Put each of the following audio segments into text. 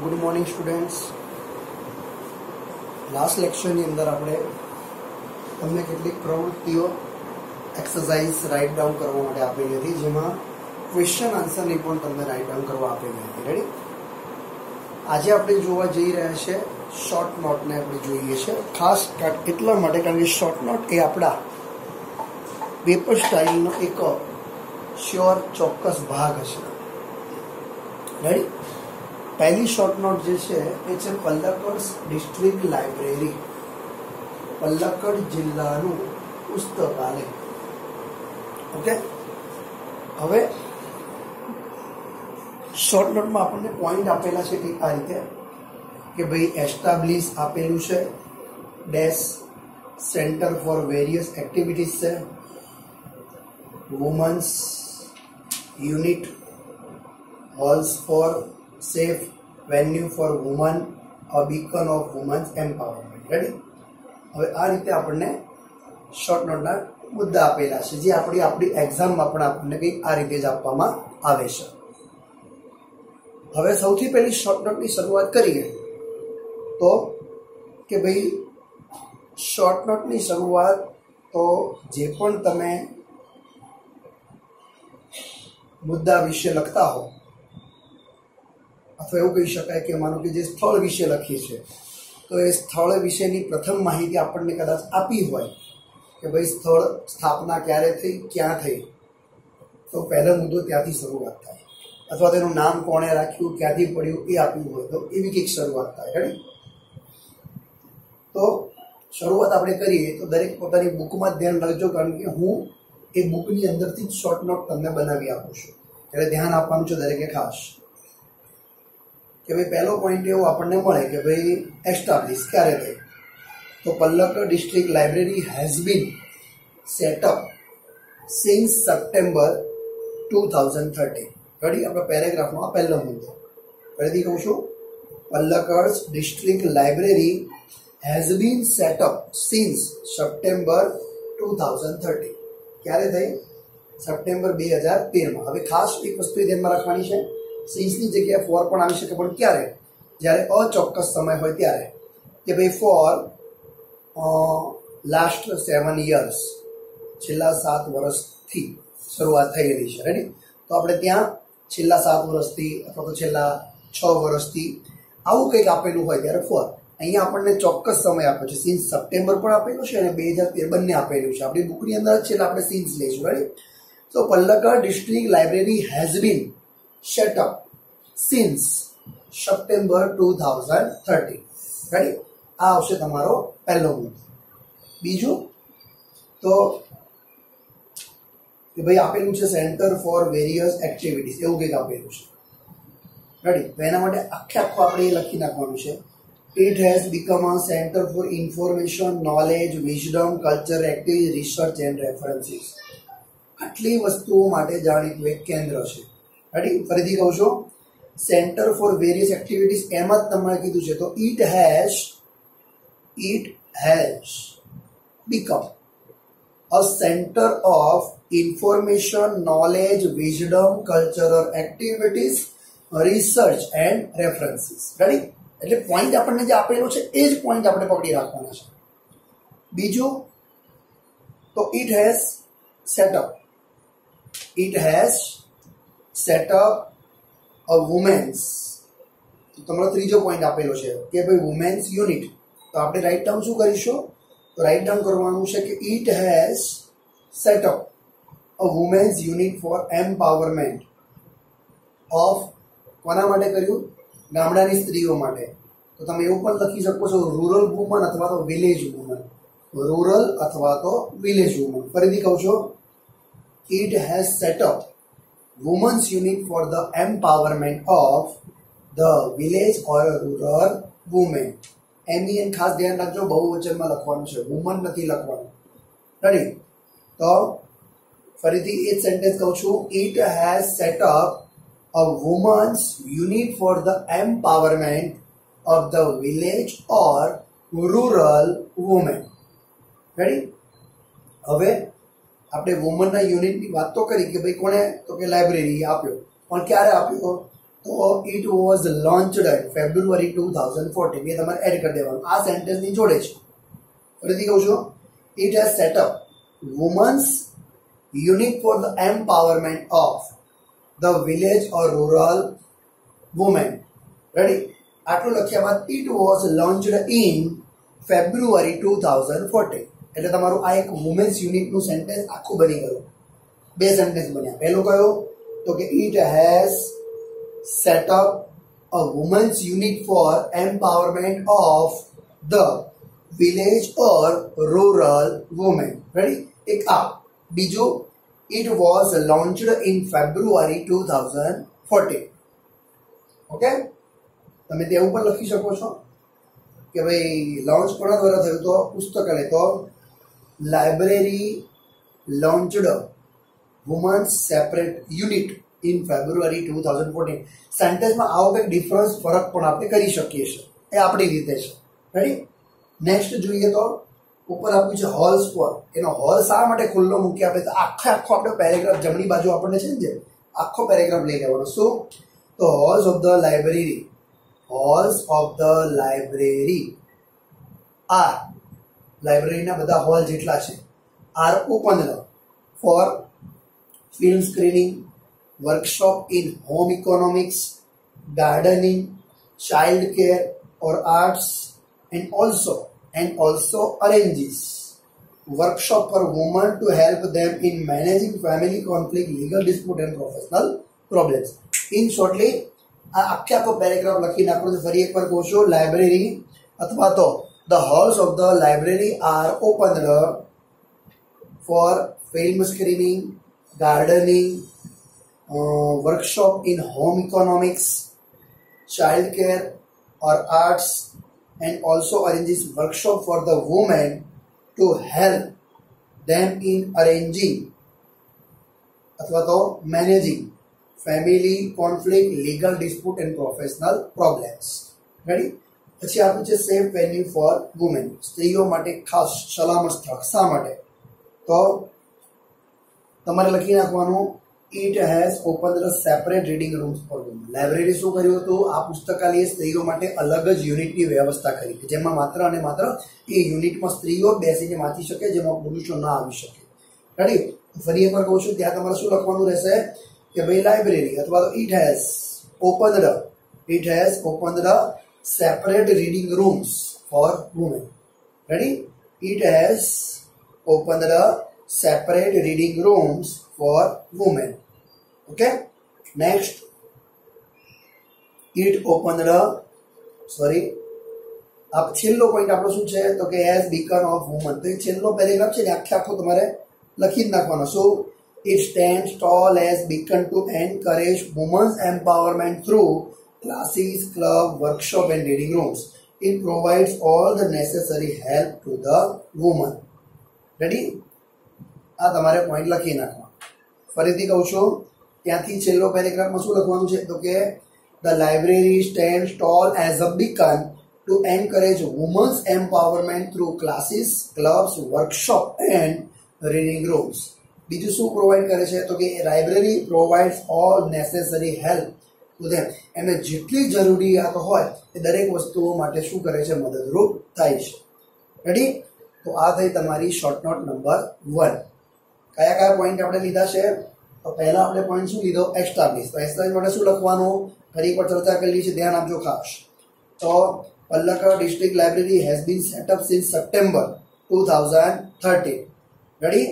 Good morning students. Last lecture अंदर आपणे तमने કેટલીક પ્રવૃત્તિઓ एक्सरसाइज राइट डाउन करवा માટે આપેલી હતી, જેમાં ક્વેશ્ચન આન્સર ની પણ તમને રાઇટ ડાઉન કરવા આપેલી હતી। રેડી? આજે આપણે જોવા જઈ રહ્યા છે શોર્ટ નોટ ને આપણે જોઈએ છે, ખાસ એટલા માટે કારણ કે શોર્ટ નોટ એ આપણા પેપર સ્ટાઇલનો એક શ્યોર ચોક્કસ ભાગ હશે। રેડી? पहली शॉर्ट नोट जे छे ए छे पल्लक्कड डिस्ट्रिक्ट लाइब्रेरी, पल्लक्कड जिल्लानु पुस्तकालय। ओके, हवे शॉर्ट नोट में आपने पॉइंट आपेला छे कि आ रीते कि भाई एस्टाब्लिश आपेलू छे, dash centre for various activities छे, women's unit, halls for safe venue for women, a beacon of women's empowerment. Ready? હવે આ રીતે આપણને શોર્ટ નોટના મુદ્દા આપેલા છે, જે આપણી એક્ઝામમાં પણ આપણને કંઈક આ રીતે જ આપવામાં આવે છે। હવે સૌથી પહેલી શોર્ટ નોટની શરૂઆત કરીએ તો કે ભાઈ શોર્ટ નોટની શરૂઆત તો જે પણ તમે મુદ્દા વિશે લખતા હો, अथवा एवं कही शकाय कि मानो कि जे स्थल विषे लखी है तो ए स्थल विषेनी प्रथम माहिती आपने कदाच आपी होय कि भाई स्थल स्थापना क्यारे थई, क्या थई, तो पहला मुद्दो त्यांथी शरूआत थाय, अथवा तेनुं नाम कोणे राख्युं, क्यांथी पड्युं ए आप्युं होय तो एवी कंईक शरूआत थाय। रेडी? तो शरूआत आपणे करीए तो दरेक पोतानी बुकमां ध्यान राखजो, कारण के हूँ ए बुकनी अंदरथी ज शॉर्ट नोट तमने बनावी आपुं छुं, એટલે ધ્યાન આપવાનું છે દરેકે ખાસ कि भाई पहलो पॉइंट एवं आपने मळे कि भाई एस्टाब्लिश क्यारे थई, तो Palakkad district library has been set up since September 2013। Ready? अपना पेरेग्राफ में पहलो मुद्दो फरीथी कहूं छुं, Palakkad district library has been set up since September 2013। क्यारे थई? सप्टेम्बर 2013 में। हवे खास एक वस्तु ध्यान में राखवानी छे, सीन्सनी जगह फॉर पण आवी शके, पण क्यारे? ज्यारे अचोक्कस समय होय त्यारे, कि भाई फॉर लास्ट 7 years, छेल्ला 7 वर्षथी शरूआत थयेली छे। रेडी? तो आपणे त्यां छेल्ला 7 वर्षथी अथवा तो छेल्ला 6 वर्षथी आवुं कंईक आपेલું હોય ત્યારે फॉर અહીંયા આપણને ચોક્કસ સમય આપ્યો છે, સિન્સ સપ્ટેમ્બર પણ આપેલું છે અને 2013 બંને આપેલું છે। આપણી બુકની અંદર છેલ્લા આપણે સિન્સ લઈશું। રેડી? તો Palakkad district library has been set up since September 2013। Right? आ आवशे तमारो पहलो मुद्दो। बीजो तो कि भाई आपेलू छे सेंटर फॉर वेरियस एक्टिविटीज, एवुं कंईक आपेलू छे। रेडी? तो एना माटे आखे आखो आपणे लखी नाखवानुं छे, it has become a centre for information, knowledge, wisdom, culture, activities, research and references. आटली वस्तुओं माटे जाणीतुं एक केंद्र छे। रेडी? फरीथी कहूं छुं, सेंटर फॉर वेरियस एक्टिविटीज एम ज तमने कीधुं छे, तो it has become a centre of information, knowledge, wisdom, cultural activities, research and references. Ready? એટલે પોઈન્ટ આપણને જે આપેલો છે એ જ પોઈન્ટ આપણે પકડી રાખવાના છે। બીજું તો it has set up a women's, तो तमरो त्रीजो पॉइंट आपेलो छे कि भाई वुमेन्स यूनिट। तो आपणे राइट डाउन शुं करीशुं, तो राइट डाउन करवानुं छे कि it has set up a women's unit for empowerment of, कोना माटे कर्युं? गामडानी स्त्रीओ माटे। तो तमे एवुं पण लखी शको छो, रूरल वुमन अथवा तो विलेज वुमन, रूरल अथवा तो विलेज वुमन। फरीथी कहूं छुं, it has set up women's unit for the empowerment of the village or rural women। MEN खास ध्यान रखजो, बहुवचन में लखवानुं छे, वुमन नहीं लखवानुं। रेडी? तो फरीथी ए सेंटेन्स कहूं छुं, it has set up a women's unit for the empowerment of the village or rural women. Ready? हवे આપણે વુમનના યુનિટની વાત તો કરી કે ભાઈ કોણે, તો કે લાઇબ્રેરી આપ્યો, પણ ક્યારે આપ્યો? તો it was launched in February 2014 એ તમારે એડ કરી દેવાનું આ સેન્ટેન્સની જોડે છે ફરીથી કહું છું it has set up women's unit for the empowerment of the village or rural women ready આટલું લખ્યા બાદ it was launched in February 2014 એટલે તમારું આ એક વુમેન્સ યુનિટનું સેન્ટેન્સ આખું બની ગયું બે સેન્ટેન્સ બન્યા પહેલું કયો તો કે it has set up a women's unit for empowerment of the village or rural women. Ready? એક આ બીજું it was launched in February 2014. Okay તમે તે ઉપર લખી શકો છો કે ભાઈ લોન્ચ કોના દ્વારા થયું તો પુસ્તકાલય તો library launched women's separate unit in February 2014 સેન્ટેન્સમાં આવો કંઈક ડિફરન્સ ફરક પણ આપણે કરી શકીએ છીએ એ આપણી રીતે છે રેડી નેક્સ્ટ જોઈએ તો ઉપર આપ્યું છે હોલ્સ પર એનો હોલ શા માટે ખુલ્લો મૂકી આપે તો આખો આપણે પેરેગ્રાફ જમણી બાજુ આપણને છે ને જે આખો પેરેગ્રાફ લઈ લેવાનો શું તો halls of the library are લાઇબ્રેરીના બધા હોલ જેટલા છે are open for film screening workshop in home economics, gardening, child care or arts and also arranges workshop for women to help them in managing family conflict, legal dispute and professional problems. In shortly આ આખો paragraph લખી નાખો તો ફરી એકવાર કહું છું library અથવા તો the halls of the library are open for film screening, gardening, workshop in home economics, child care or arts and also arranges workshop for the women to help them in arranging अथवा तो managing family conflict, legal dispute and professional problems. Ready? પછી આપ્યું છે safe venue four women સ્ત્રીઓ માટે ખાસ સલામત સ્થળ શા માટે તો તમારે લખી નાખવાનું It has opened the separate reading rooms for women. Library શું કર્યું હતું આ પુસ્તકાલયે સ્ત્રીઓ માટે અલગ જ યુનિટની વ્યવસ્થા કરી જેમાં માત્ર અને માત્ર એ યુનિટમાં સ્ત્રીઓ બેસીને વાંચી શકે જેમાં પુરુષો ના આવી શકે રેડી ફરી એકવાર કહું છું ત્યાં તમારે શું લખવાનું રહેશે કે ભાઈ લાઇબ્રેરી અથવા તો it has opened the separate reading rooms for women ready it has opened the separate reading rooms for women. Okay, next it opened the अब છેલ્લો પોઈન્ટ આપણો શું છે તો કે as beacon of women તો એ છેલ્લો પેરેગ્રાફ છે ને આખો તમારે લખી જ નાખવાનો સો it stands tall as beacon to encourage women's empowerment through classes, club, workshop and reading rooms. It provides all the necessary help to the woman. Ready? આ તમારે પોઈન્ટ લખી નાખવા ફરીથી કહું છું ત્યાંથી છેલ્લો પેરેગ્રાફમાં શું લખવાનું છે તો કે the library stands tall as a beacon to encourage women's empowerment through classes clubs workshop and reading rooms બીજું શું પ્રોવાઈડ કરે છે તો કે library provides all necessary help to them એમને જેટલી જરૂરિયાત હોય એ દરેક વસ્તુઓ માટે શું કરે છે મદદરૂપ થાય છે રેડી તો આ થઈ તમારી શોર્ટ નોટ નંબર 1 કયા કયા પોઈન્ટ આપણે લીધા છે તો પહેલા આપણે પોઈન્ટ શું લીધો એસ્ટાબ્લિશ તો એસ્ટાબ્લિશ માટે શું લખવાનું ફરી પર ચર્ચા કરી છે ધ્યાન આપજો ખાસ તો Palakkad district library has bin set up since September 2013 ready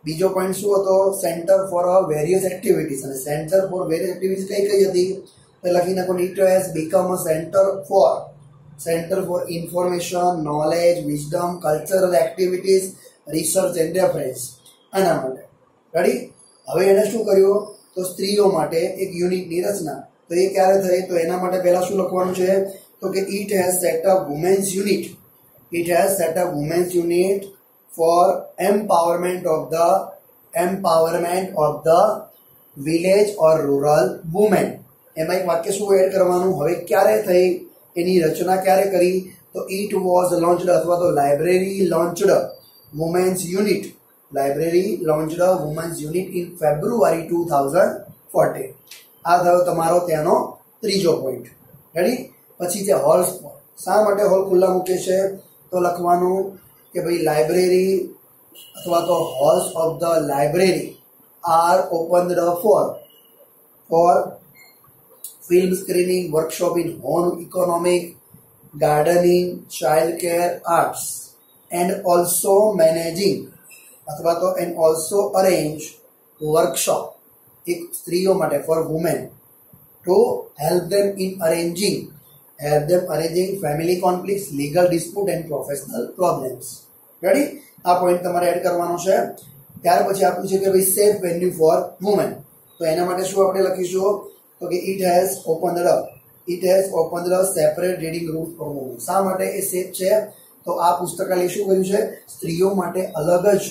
બીજો પોઈન્ટ શું હતો સેન્ટર ફોર વેરિયસ એક્ટિવિટીઝ અને સેન્ટર ફોર વેરિયસ એક્ટિવિટીઝ કઈ હતી તો લખી નાખો it has become a centre for information knowledge wisdom cultural activities research and reference આના માટે રેડી હવે એને શું કર્યું તો સ્ત્રીઓ માટે એક યુનિટની રચના તો એ ક્યારે થઈ તો એના માટે પહેલા શું લખવાનું છે તો કે it has set up women's unit for empowerment of the village or rural women એમાં એક વાક્ય શું એડ કરવાનું હવે ક્યારે થઈ એની રચના ક્યારે કરી તો ઇટ વોઝ લોન્ચડ અથવા તો library launched women's unit in February 2014 આ થયો તમારો ત્યાંનો ત્રીજો પોઈન્ટ રેડી. પછી છે હોલ્સ. શા માટે હોલ ખુલ્લા મૂકે છે? તો લખવાનું કે ભાઈ લાઇબ્રેરી અથવા તો halls of the library are open for film screening, workshop in home economic, gardening, child care, arts, and also managing અથવા તો and also arrange workshop એક સ્ત્રીઓ માટે for women to help them arranging family conflicts, legal dispute and professional problems. Ready? આ point તમારે add કરવાનો છે. ત્યાર પછી આપ્યું છે કે ભાઈ સેફ વેન્યુ ફોર વુમેન. તો એના માટે શું આપણે લખીશું? તો કે it has opened a separate reading room for women. શા માટે એ સેફ છે? તો આ પુસ્તકાલય શું કર્યું છે? સ્ત્રીઓ માટે અલગ જ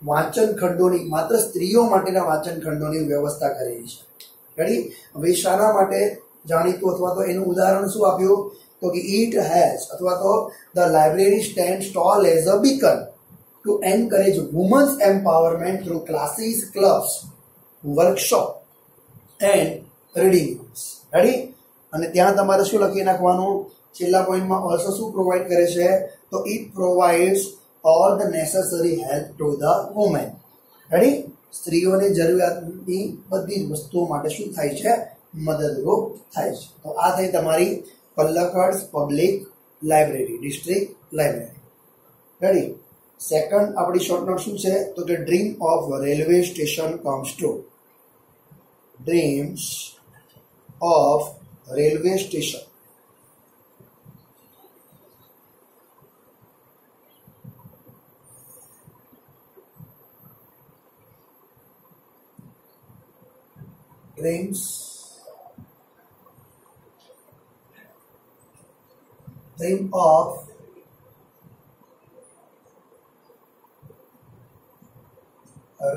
વાંચન ખંડોની, માત્ર સ્ત્રીઓ માટેના વાંચન ખંડોની વ્યવસ્થા કરેલી છે. રેડી? હવે શાના માટે જાણીતું અથવા તો એનું ઉદાહરણ શું આપ્યું? તો કે it has અથવા તો the library stands tall as a beacon to encourage women's empowerment through classes, clubs, workshop and reading rooms. Ready? અને ત્યાં તમારે શું લખી નાખવાનું? છેલ્લા પોઈન્ટમાં ઓલ્સો શું પ્રોવાઈડ કરે છે? તો it provides all the necessary help to the women. Ready? સ્ત્રીઓની જરૂરિયાતની બધી જ વસ્તુઓ માટે શું થાય છે? મદદરૂપ થાય છે. તો આ થઈ તમારી Palakkad public library, district library. Ready? Second આપણી શોર્ટ નોટ શું છે? તો કે dream of railway station comes true. Dreams of railway station. Dreams of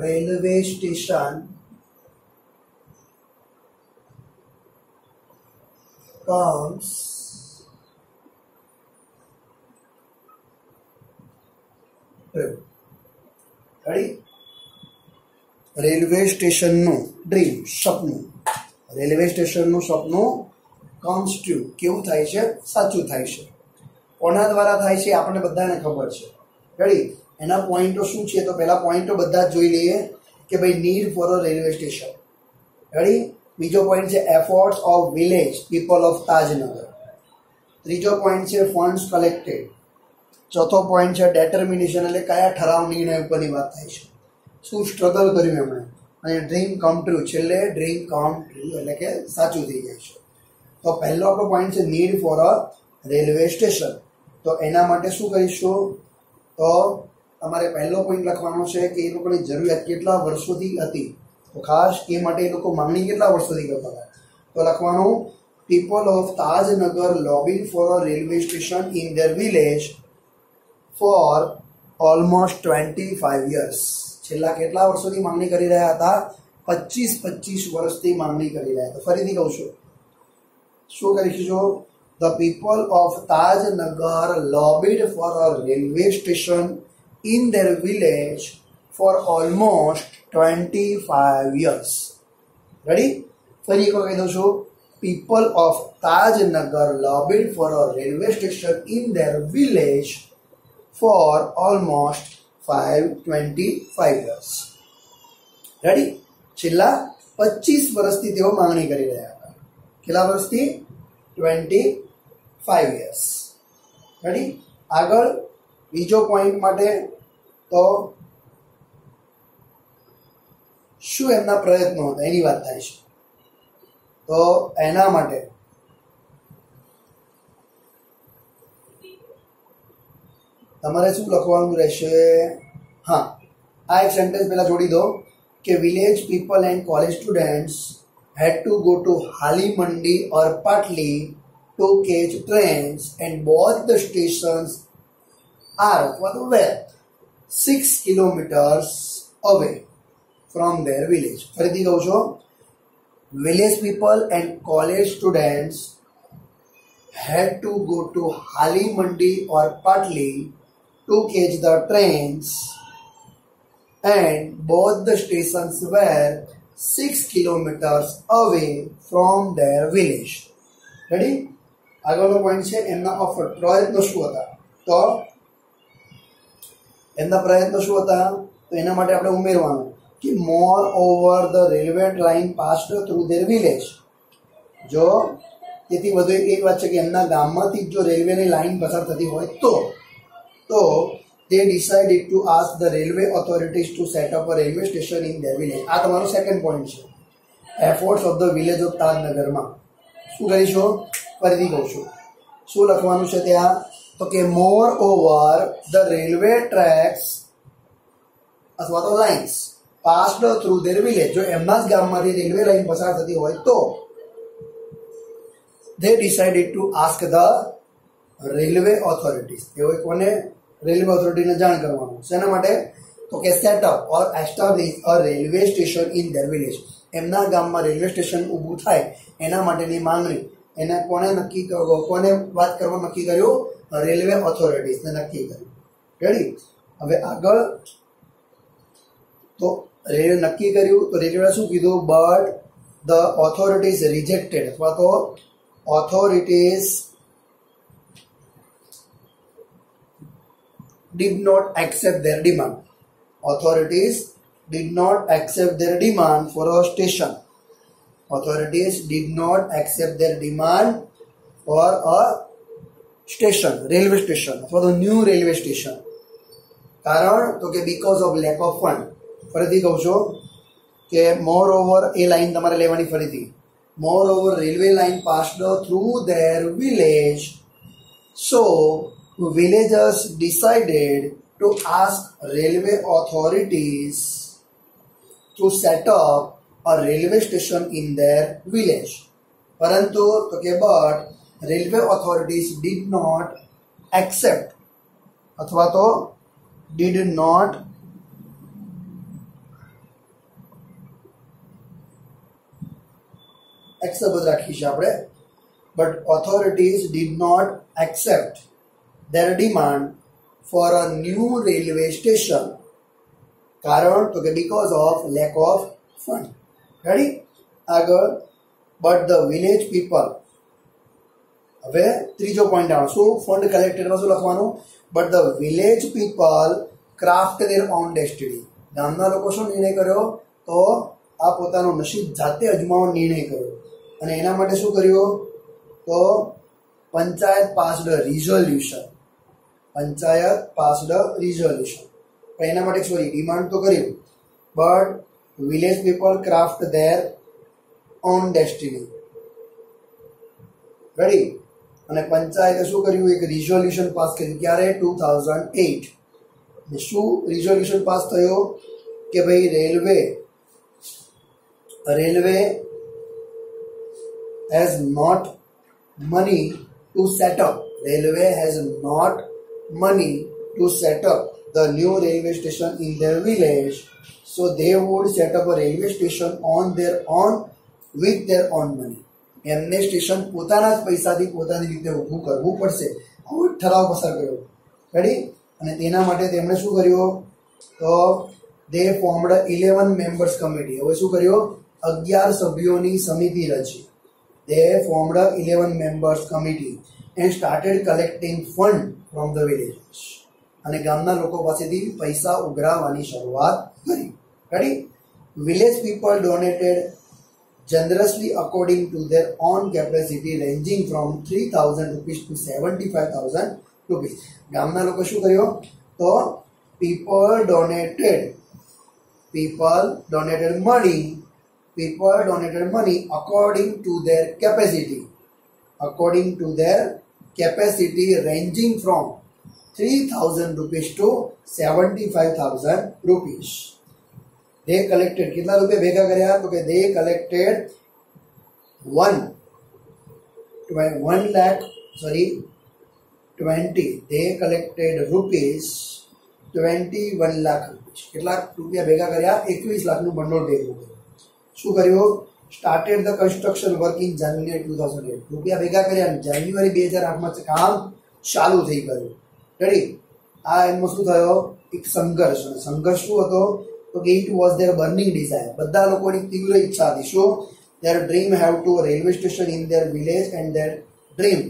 railway station comes true. Ready? Railway સ્ટેશનનું ડ્રીમ, સપનું, રેલવે સ્ટેશનનું સપનું કમ્સ ટ્રુ, કેવું થાય છે? સાચું થાય છે. કોના દ્વારા થાય છે? આપણને બધાને ખબર છે. રેડી? એના પોઈન્ટો શું છે? તો પહેલા પોઈન્ટો બધા જ જોઈ લઈએ કે ભાઈ need four a railway station. Ready? બીજો પોઈન્ટ છે efforts of village people of Tajnagar. ત્રીજો પોઈન્ટ છે ફંડ્સ કલેક્ટેડ. ચોથો પોઈન્ટ છે ડેટર્મિનેશન, એટલે કયા ઠરાવ નિર્ણય ઉપરની વાત થાય છે, શું સ્ટ્રગલ કર્યું એમણે. અને ડ્રીમ કમ ટ્રુ, છેલ્લે ડ્રીમ કમ ટ્રુ એટલે કે સાચું થઈ જાય છે. તો પહેલો આપણો પોઈન્ટ છે need four a railway station. તો એના માટે શું કરીશું? તો તમારે પહેલો પોઈન્ટ લખવાનો છે કે એ લોકોની જરૂરિયાત કેટલા વર્ષોથી હતી. તો ખાસ એ માટે એ લોકો માંગણી કેટલા વર્ષોથી કરતા હતા? તો લખવાનું people of Tajnagar lobbying for a railway station in their village for almost 25 years. છેલ્લા કેટલા વર્ષોથી માંગણી કરી રહ્યા હતા? 25 વર્ષથી માંગણી કરી રહ્યા હતા. ફરીથી કહું છું, શું કરીશું? The people of Tajnagar lobbied for a railway station in their village for almost 25 years. Ready? ફરી એક કહી દઉં છું. People of Tajnagar lobbied for a railway station in their village for almost 25 years. Ready? છેલ્લા 25 વર્ષથી તેઓ માંગણી કરી રહ્યા હતા. કેટલા વર્ષથી? 25 years. રેડી? આગળ બીજો પોઈન્ટ માટે તો શું એમના પ્રયત્નો હતા એની વાત થાય છે. તો એના માટે તમારે શું લખવાનું રહેશે? હા, આ એક સેન્ટેન્સ પહેલા જોડી દો કે village people and college students had to go to Hali Mandi or Patli to catch trains and both the stations are where 6 kilometers away from their village. ફરીથી કહું છું, village people and college students had to go to Hali Mandi or Patli to catch the trains and both the stations were 6 kilometers away from their village. Ready? આગળનો point છે એમના offer પ્રયત્નો શું હતા? તો એમના પ્રયત્નો શું હતા? તો એના માટે આપણે ઉમેરવાનું કે moreover the railway line passed through their village. જો તેથી વધુ એક વાત છે કે એમના ગામમાંથી જો રેલવેની લાઇન પસાર થતી હોય તો they decided to ask the railway authorities to set up a railway station in their village. આ તમારો સેકન્ડ પોઈન્ટ છે. Efforts of the village of તાજનગરમાં શું કરીશું? ફરીથી કહું છું. શું લખવાનું છે ત્યાં? તો કે moreover the railway tracks અથવા તો lines passed through their village. જો એમના જ ગામમાંથી રેલવે લાઇન પસાર થતી હોય તો they decided to ask the railway authorities. એવો કોને? રેલવે ઓથોરિટીને જાણ કરવાનું. શેના માટે? તો કે set up or establish a railway station in their village. એમના ગામમાં રેલવે સ્ટેશન ઊભું થાય એના માટેની માંગણી એને કોને વાત કરવા નક્કી કર્યું? રેલવે ઓથોરિટીઝને નક્કી કર્યું. રેડી? હવે આગળ તો રેલવે નક્કી કર્યું તો રેલવે શું કીધું? બટ ધ ઓથોરિટીઝ રિજેક્ટેડ અથવા તો authorities did not accept their demand. Authorities did not accept their demand for a station. Authorities did not accept their demand for a station, railway station, for the new railway station. કારણ તો કે because of lack of fund. ફરીથી કહું છું કે મોર over એ line તમારે લેવાની ફરીથી. Moreover, railway line passed through their village, so villagers decided to ask railway authorities to set up a railway station in their village. પરંતુ તો કે but railway authorities did not accept અથવા તો did not accept રાખી છે આપણે. But authorities did not accept their demand for a new railway station. કારણ તો કે because of lack of fund. Ready? આગળ but the village people. હવે ત્રીજો પોઈન્ટ આવે શું? ફંડ કલેક્ટેડમાં શું લખવાનું? but the village people craft their own destiny. ગામના લોકો શું નિર્ણય કર્યો? તો આ પોતાનો નસીબ જાતે અજમાવવાનો નિર્ણય કર્યો. અને એના માટે શું કર્યું? તો panchayat passed resolution. Panchayat passed resolution. પણ એના માટે સોરી ડિમાન્ડ તો કર્યું. But village people craft there on destiny. Ready? અને પંચાયતે શું કર્યું? એક રિઝોલ્યુશન પાસ કર્યું. ક્યારે? 2008. શું રિઝોલ્યુશન પાસ થયો? કે ભાઈ railway has not money to set up. Railway has not money to set up the new railway station in their village. So they would set up a railway station on their own with their own money. એમને station પોતાના જ પૈસાથી પોતાની રીતે ઊભું કરવું પડશે. આવો ઠરાવ પસાર કર્યો. રેડી? અને તેના માટે તેમણે શું કર્યું? તો they formed a 11 members committee. હવે શું કર્યું? 11 સભ્યોની સમિતિ રચી. They formed a 11 members committee and started collecting fund from the villages. અને ગામના લોકો પાસેથી પૈસા ઉઘરાવવાની શરૂઆત કરી. Ready? Village people donated generously according to their own capacity ranging from 3,000 rupees to 75,000 rupees. ગામના લોકો શું કર્યો? તો people donated money according to their capacity ranging from 3,000 rupees to 75,000 rupees. They collected कितना रुपये भेगा કર્યા? तो कि they collected 20 they collected rupees 21 lakh rupees. કેટલા રૂપિયા ભેગા કર્યા? 21 લાખનું ભંડોળ ભેગું કર્યું. શું કર્યું? Started the construction work in જાન્યુઆરી 2008. રૂપિયા ભેગા કર્યા. જાન્યુઆરી 2008માં કામ ચાલુ થઈ ગયું. રેડી? આ એમાં શું થયો? એક સંઘર્ષ. સંઘર્ષ શું હતો? તો કે it was their burning desire, બધા લોકોની તીવ્ર ઈચ્છા હતી. શું? Their dream have to a railway station in their village and their dream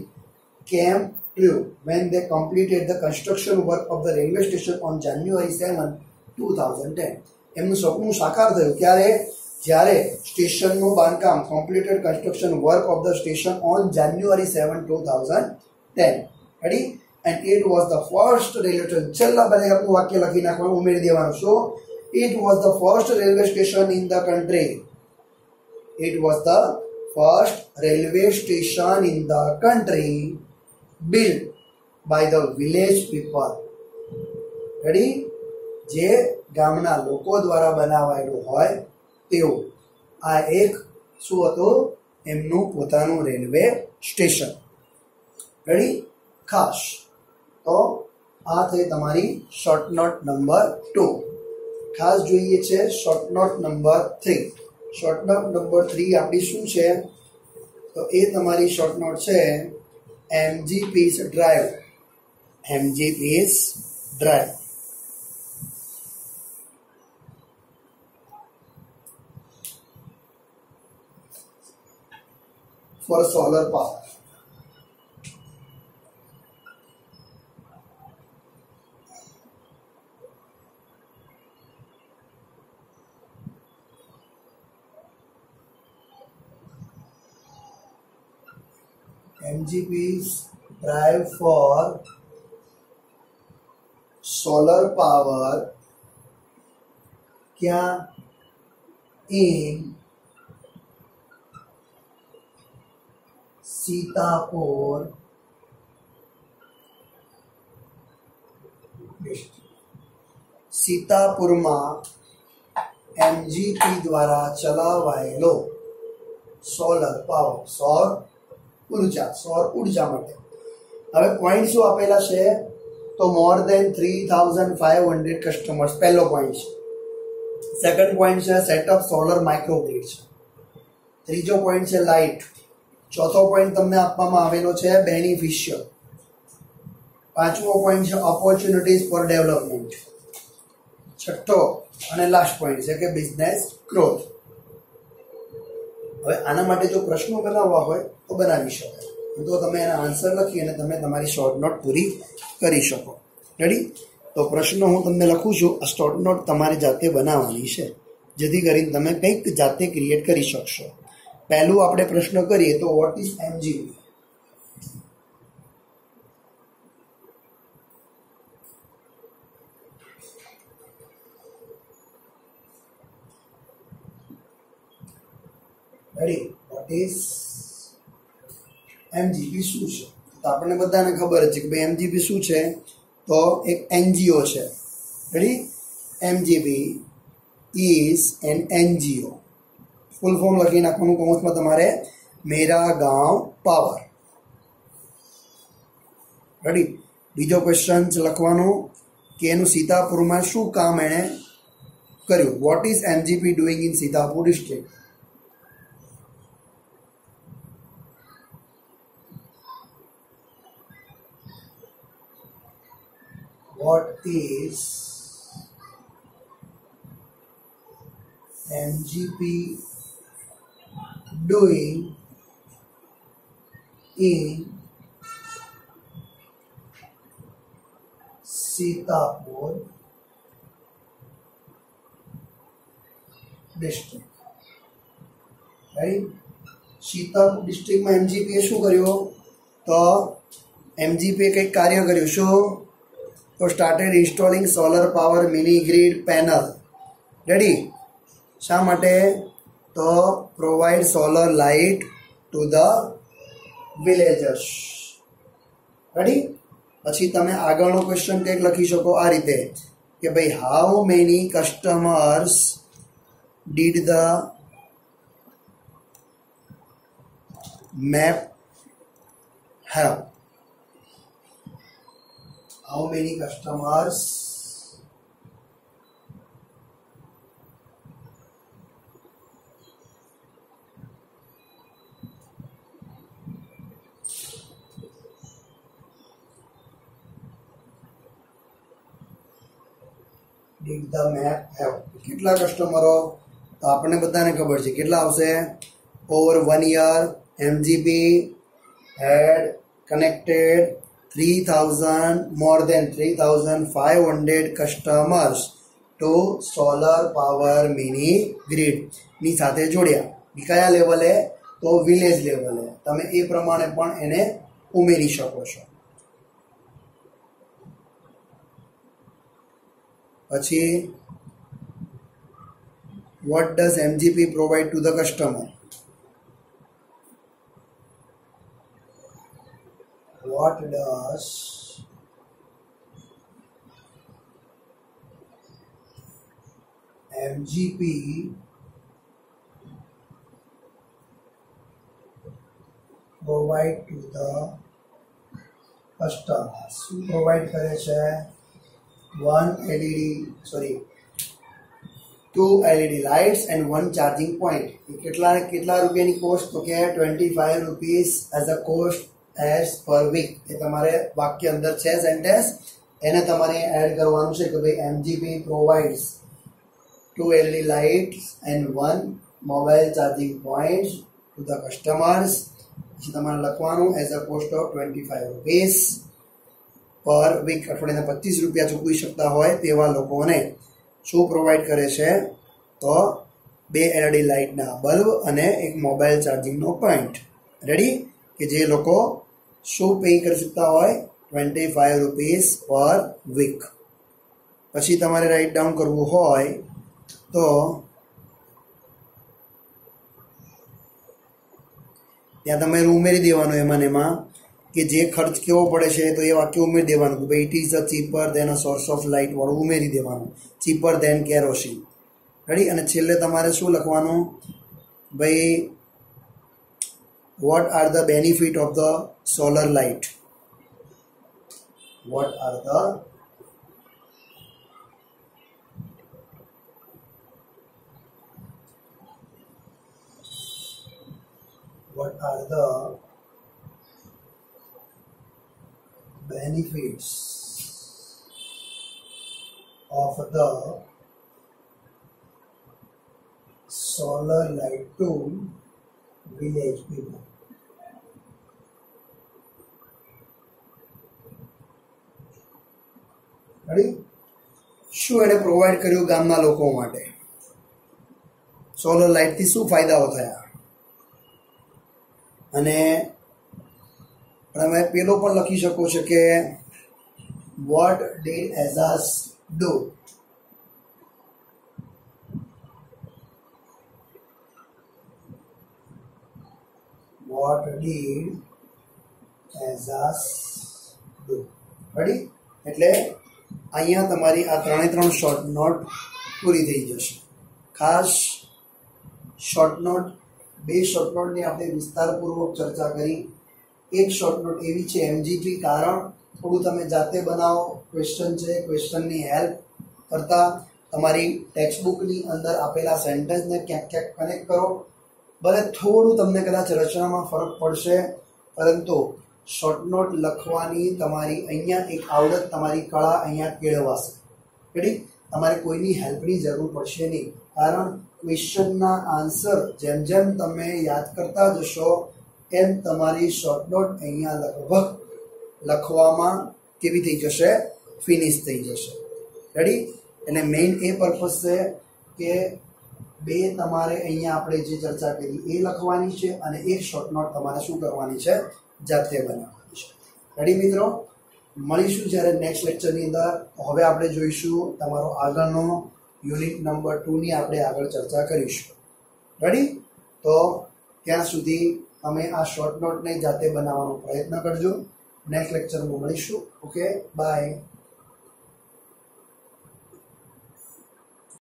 came true when they completed the construction work of the railway station on January 7, 2010. એમનું સપનું સાકાર થયું ક્યારે? જ્યારે સ્ટેશનનું બાંધકામ completed construction work of the station on January 7, 2010. ready? And it was the first railway station. છેલ્લા બધા આપણું વાક્ય લખી નાખવાનું, ઉમેરી દેવાનું. So it was the first railway station in the country. It was the first railway station in the country built by the village people. ready? જે ગામના લોકો દ્વારા બનાવાયેલું હોય તેવું આ એક શું હતું? એમનું પોતાનું રેલવે સ્ટેશન. રેડી? ખાસ તો આ થઈ તમારી શોર્ટ નોટ નંબર 2. ખાસ જોઈએ છે short note number 3. Short note number 3 આપણી શું છે? તો એ તમારી શોર્ટ નોટ છે MGP's drive. MGP's drive. for solar power. MGP's drive for solar power क्या in सीतापुर सीतापुरमा MGP द्वारा चलावाયેલો સોલર પાવર, સૌર ઉર્જા માટે. હવે પોઈન્ટ શું આપેલા છે? તો મોર દેન 3500 કસ્ટમર્સ પહેલો પોઈન્ટ છે. સેકન્ડ પોઈન્ટ છે સેટઅપ સોલર માઇક્રોગ્રીડ છે. ત્રીજો પોઈન્ટ છે લાઇટ. ચોથો પોઈન્ટ તમને આપવામાં આવેલો છે બેનિફિશિયલ. પાંચમો પોઈન્ટ છે ઓપોર્ચ્યુનિટીઝ ફોર ડેવલપમેન્ટ. છઠ્ઠો અને લાસ્ટ પોઈન્ટ છે કે બિઝનેસ ગ્રોથ. હવે આના માટે જો પ્રશ્નો બનાવવા હોય તો બનાવી શકાય, તો તમે એના આન્સર લખી અને તમે તમારી શોર્ટ નોટ પૂરી કરી શકો. રેડી? તો પ્રશ્નો હું તમને લખું છું. આ શોર્ટ નોટ તમારે જાતે બનાવવાની છે જેથી કરીને તમે કંઈક જાતે ક્રિએટ કરી શકશો. પહેલું આપણે પ્રશ્ન કરીએ તો vote is MGP? Ready? Vote is MGP શું છે? તો આપણને બધાને ખબર છે કે ભાઈ MGP શું છે? તો એક NGO છે. Ready? MGP is an NGO. Full form લખી નાખવાનું કૌંસમાં તમારે, મેરા ગાંવ પાવર. રેડી? બીજો ક્વેશ્ચન લખવાનું કે એનું સીતાપુરમાં શું કામ એણે કર્યું. What is MGP doing in Sitapur district? What is MGP doing in Sitapur district? Right? Sitapur ડિસ્ટ્રિક્ટમાં MGP એ શું કર્યું? તો MGP એ કંઈક કાર્ય કર્યું. શું? તો started installing solar power mini grid panel. Ready? શા માટે? તો provide solar light to the villagers. Ready? પછી તમે આગળનો ક્વેશ્ચન કંઈક લખી શકો આ રીતે કે ભાઈ how many customers did the map have? How many customers did the map have? કેટલા કસ્ટમરો? તો આપણને બધાને ખબર છે કેટલા આવશે. Over 1 year MGP had connected 3000 more than 3500 customers to solar power mini grid ની સાથે જોડ્યા. કયા લેવલે? તો વિલેજ લેવલે. તમે એ પ્રમાણે પણ એને ઉમેરી શકો છો. પછી what does MGP provide to the customer? What does MGP provide to the customers? શું પ્રોવાઈડ કરે છે? 2 LED lights and 1 charging point. કેટલા રૂપિયાની કોસ્ટ? તો કે 25 rupees as a cost as per week. એ તમારે વાક્ય અંદર છે સેન્ટેન્સ, એને તમારે એડ કરવાનું છે કે ભાઈ MGP provides 2 LED lights and 1 mobile charging point to the customers. પછી તમારે લખવાનું as a cost of 25 rupees પર વીક. અઠવાડિયાના 25 રૂપિયા ચૂકવી શકતા હોય તેવા લોકોને શું પ્રોવાઈડ કરે છે? તો 2 LED લાઇટના બલ્બ અને એક મોબાઈલ ચાર્જિંગનો પોઈન્ટ. રેડી? કે જે લોકો શું પે કરી શકતા હોય? 25 રૂપીસ પર વીક. પછી તમારે રાઇટ ડાઉન કરવું હોય તો ત્યાં તમારે ઉમેરી દેવાનું એમાં કે જે ખર્ચ કેવો પડે છે તો એ વાક્ય ઉમેરી દેવાનું કે ભાઈ it is a cheaper than a source of light વાળું ઉમેરી દેવાનું. Cheaper than kerosene. રેડી? અને છેલ્લે તમારે શું લખવાનું? ભાઈ what are the benefit of the solar light? What are the benefits of the solar light to village people? શું એને પ્રોવાઈડ કર્યું ગામના લોકો માટે? સોલર લાઇટથી શું ફાયદાઓ થયા? અને તમે પેલો પણ લખી શકો છો કે what did Azaz do? What did Azaz do? Ready? એટલે અહીંયા તમારી આ 3 શોર્ટ નોટ પૂરી થઈ જશે. ખાસ શોર્ટ નોટ, 2 શોર્ટ નોટની આપણે વિસ્તારપૂર્વક ચર્ચા કરી. એક શોર્ટ નોટ એવી છે MGP કારણ થોડું તમે જાતે બનાવો. ક્વેશ્ચન છે, ક્વેશ્ચનની હેલ્પ કરતા તમારી ટેક્સ્ટબુકની અંદર આપેલા સેન્ટેન્સને ક્યાંક કનેક્ટ કરો. ભલે થોડું તમને કદાચ રચનામાં ફરક પડશે, પરંતુ શોર્ટ નોટ લખવાની તમારી અહીંયા એક આવડત, તમારી કળા અહીંયા કેળવાશે. રેડી? તમારે કોઈની હેલ્પની જરૂર પડશે નહીં, કારણ ક્વેશ્ચનના આન્સર જેમ જેમ તમે યાદ કરતા જશો એમ તમારી શોર્ટ નોટ અહીંયા લગભગ લખવામાં કેવી થઈ જશે? ફિનિશ થઈ જશે. રેડી? અને મેઇન એ પર્પઝ છે કે 2 તમારે અહીંયા આપણે જે ચર્ચા કરી એ લખવાની છે અને એક શોર્ટ નોટ તમારે શું કરવાની છે? જાતે બનાવવાની છે. રેડી મિત્રો? મળીશું જ્યારે નેક્સ્ટ લેક્ચરની અંદર. હવે આપણે જોઈશું તમારો આગળનો યુનિટ નંબર 2 ની આપણે આગળ ચર્ચા કરીશું. રેડી? તો ત્યાં સુધી તમે આ શોર્ટ નોટને જાતે બનાવવાનો પ્રયત્ન કરજો. નેક્સ્ટ લેક્ચરમાં મળીશું. Okay, by.